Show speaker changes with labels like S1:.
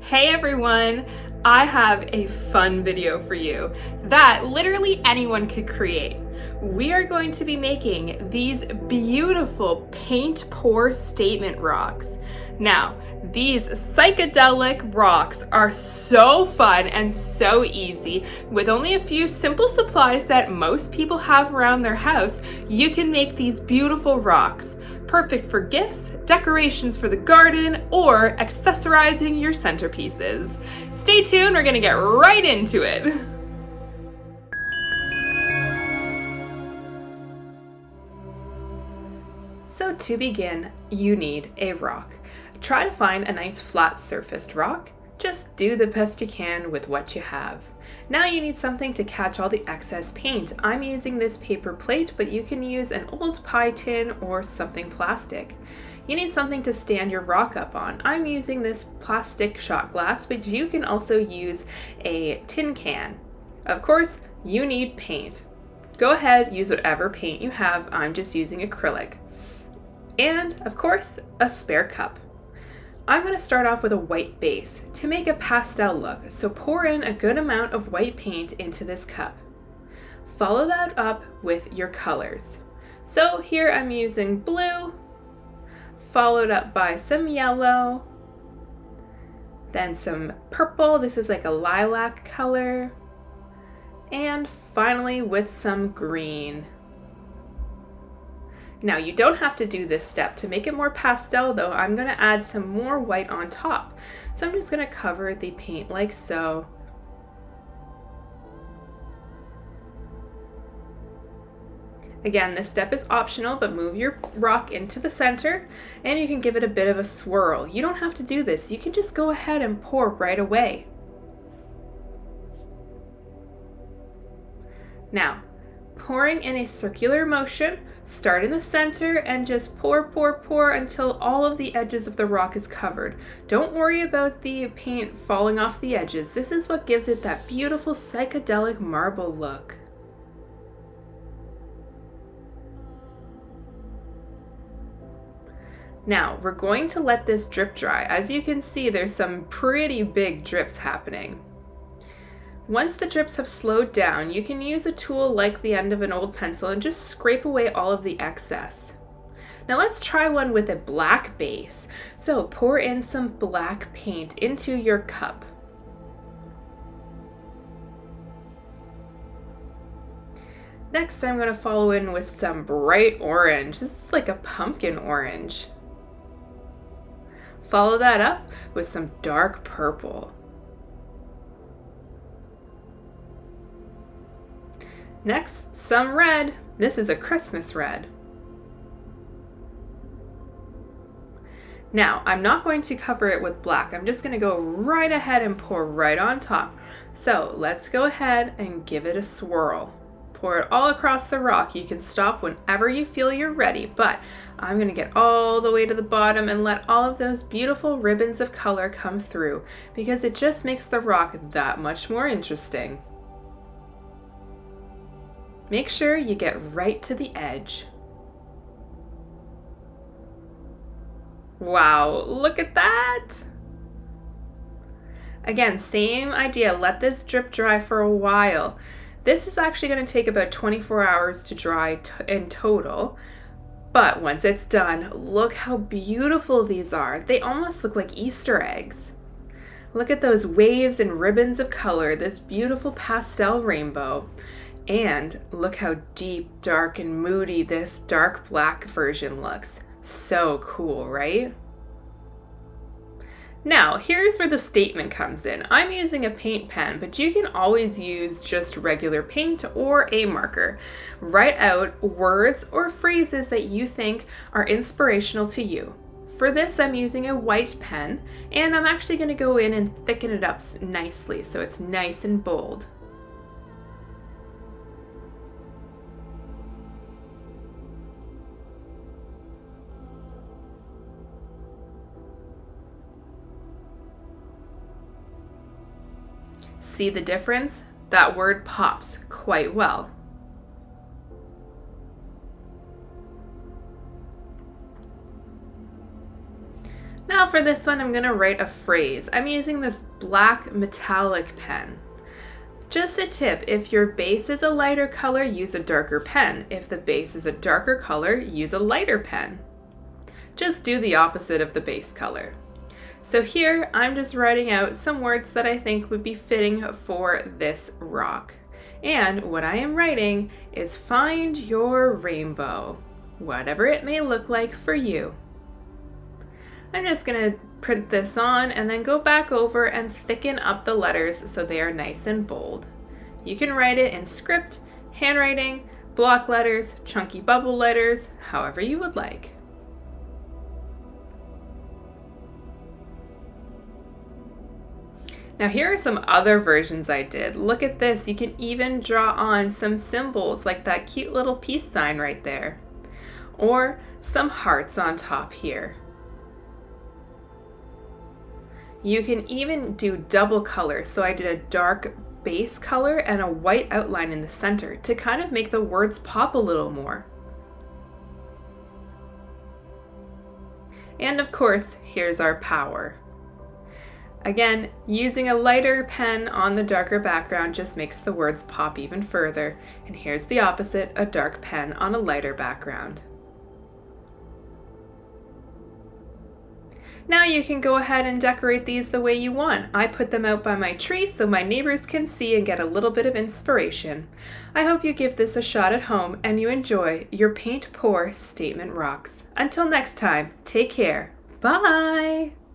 S1: Hey everyone! I have a fun video for you that literally anyone could create. We are going to be making these beautiful paint pour statement rocks. Now, these psychedelic rocks are so fun and so easy. With only a few simple supplies that most people have around their house, you can make these beautiful rocks. Perfect for gifts, decorations for the garden, or accessorizing your centerpieces. Stay tuned, we're gonna get right into it. So to begin, you need a rock. Try to find a nice flat surfaced rock. Just do the best you can with what you have. Now you need something to catch all the excess paint. I'm using this paper plate, but you can use an old pie tin or something plastic. You need something to stand your rock up on. I'm using this plastic shot glass, but you can also use a tin can. Of course, you need paint. Go ahead, use whatever paint you have. I'm just using acrylic. And of course, a spare cup. I'm going to start off with a white base to make a pastel look, so pour in a good amount of white paint into this cup. Follow that up with your colors. So here I'm using blue, followed up by some yellow, then some purple, this is like a lilac color, and finally with some green. Now you don't have to do this step. To make it more pastel though, I'm going to add some more white on top. So I'm just going to cover the paint like so. Again, this step is optional, but move your rock into the center and you can give it a bit of a swirl. You don't have to do this. You can just go ahead and pour right away. Now, pouring in a circular motion, start in the center and just pour until all of the edges of the rock is covered. Don't worry about the paint falling off the edges. This is what gives it that beautiful psychedelic marble look. Now, we're going to let this drip dry. As you can see, there's some pretty big drips happening. Once the drips have slowed down, you can use a tool like the end of an old pencil and just scrape away all of the excess. Now let's try one with a black base. So pour in some black paint into your cup. Next, I'm going to follow in with some bright orange. This is like a pumpkin orange. Follow that up with some dark purple. Next, some red. This is a Christmas red. Now, I'm not going to cover it with black. I'm just going to go right ahead and pour right on top. So let's go ahead and give it a swirl. Pour it all across the rock. You can stop whenever you feel you're ready, but I'm going to get all the way to the bottom and let all of those beautiful ribbons of color come through because it just makes the rock that much more interesting. Make sure you get right to the edge. Wow, look at that! Again, same idea, let this drip dry for a while. This is actually going to take about 24 hours to dry in total, but once it's done, look how beautiful these are. They almost look like Easter eggs. Look at those waves and ribbons of color, this beautiful pastel rainbow. And look how deep, dark, and moody this dark black version looks. So cool, right? Now, here's where the statement comes in. I'm using a paint pen, but you can always use just regular paint or a marker. Write out words or phrases that you think are inspirational to you. For this, I'm using a white pen, and I'm actually going to go in and thicken it up nicely so it's nice and bold. See the difference? That word pops quite well. Now for for this one, I'm going to write a phrase. I'm using this black metallic pen. Just a tip, if your base is a lighter color, use a darker pen. If the base is a darker color, use a lighter pen. Just do the opposite of the base color. So here, I'm just writing out some words that I think would be fitting for this rock. And what I am writing is find your rainbow, whatever it may look like for you. I'm just going to print this on and then go back over and thicken up the letters so they are nice and bold. You can write it in script, handwriting, block letters, chunky bubble letters, however you would like. Now here are some other versions I did. Look at this, you can even draw on some symbols like that cute little peace sign right there. Or some hearts on top here. You can even do double color, so I did a dark base color and a white outline in the center to kind of make the words pop a little more. And of course, here's our power. Again, using a lighter pen on the darker background just makes the words pop even further. And here's the opposite, a dark pen on a lighter background. Now you can go ahead and decorate these the way you want. I put them out by my tree so my neighbors can see and get a little bit of inspiration. I hope you give this a shot at home and you enjoy your paint pour statement rocks. Until next time, take care. Bye!